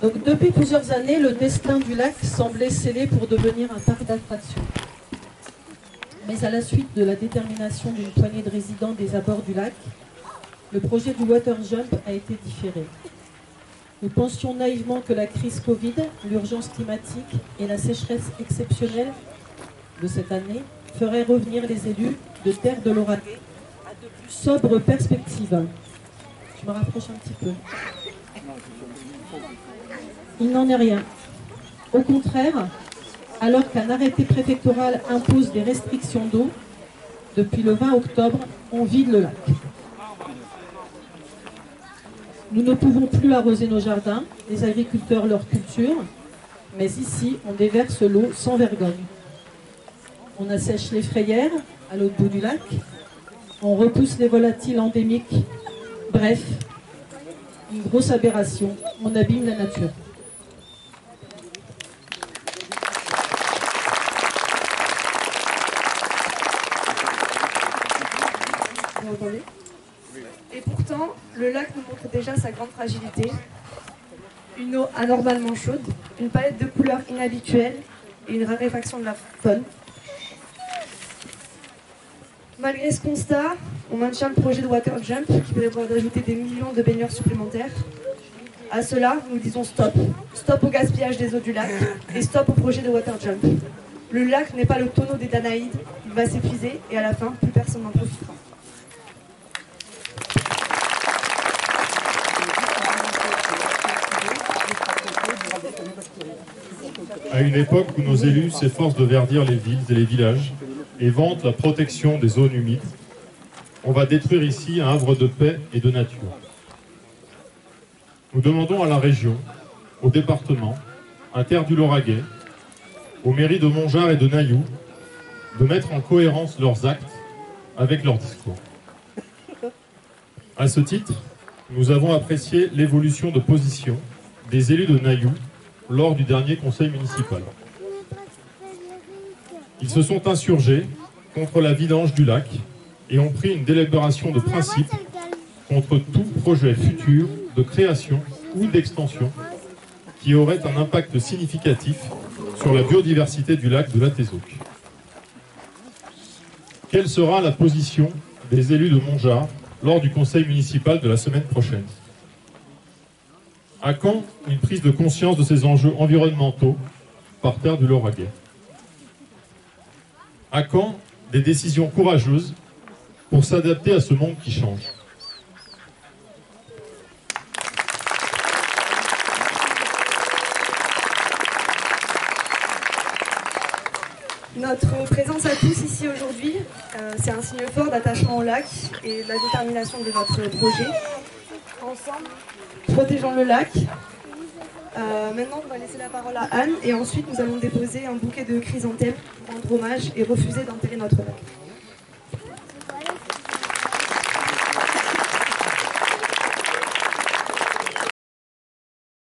Donc, depuis plusieurs années, le destin du lac semblait scellé pour devenir un parc d'attractions. Mais à la suite de la détermination d'une poignée de résidents des abords du lac, le projet du Water Jump a été différé. Nous pensions naïvement que la crise Covid, l'urgence climatique et la sécheresse exceptionnelle de cette année feraient revenir les élus de Terre de l'Oraguet à de plus sobres perspectives. Je me rapproche un petit peu. Il n'en est rien. Au contraire, alors qu'un arrêté préfectoral impose des restrictions d'eau, depuis le 20 octobre, on vide le lac. Nous ne pouvons plus arroser nos jardins, les agriculteurs leur culture, mais ici, on déverse l'eau sans vergogne. On assèche les frayères à l'autre bout du lac, on repousse les volatiles endémiques. Bref, une grosse aberration, on abîme la nature. Vous m'entendez ? Et pourtant, le lac nous montre déjà sa grande fragilité. Une eau anormalement chaude, une palette de couleurs inhabituelle et une raréfaction de la faune. Malgré ce constat, on maintient le projet de Water Jump qui prévoit d'ajouter des millions de baigneurs supplémentaires. À cela, nous disons stop. Stop au gaspillage des eaux du lac et stop au projet de Water Jump. Le lac n'est pas le tonneau des Danaïdes, il va s'épuiser et à la fin, plus personne n'en profitera. À une époque où nos élus s'efforcent de verdir les villes et les villages et vantent la protection des zones humides, on va détruire ici un havre de paix et de nature. Nous demandons à la région, au département, à Terre du Lauragais, aux mairies de Montgeard et de Nailloux, de mettre en cohérence leurs actes avec leurs discours. À ce titre, nous avons apprécié l'évolution de position des élus de Nailloux lors du dernier conseil municipal. Ils se sont insurgés contre la vidange du lac et ont pris une délibération de principe contre tout projet futur de création ou d'extension qui aurait un impact significatif sur la biodiversité du lac de la Tézauque. Quelle sera la position des élus de Montgeard lors du conseil municipal de la semaine prochaine? À quand une prise de conscience de ces enjeux environnementaux par Terre du Lauragais? À quand des décisions courageuses pour s'adapter à ce monde qui change? Notre présence à tous ici aujourd'hui, c'est un signe fort d'attachement au lac et de la détermination de notre projet. Ensemble, protégeons le lac. Maintenant, on va laisser la parole à Anne et ensuite nous allons déposer un bouquet de chrysanthèmes pour rendre hommage et refuser d'enterrer notre lac.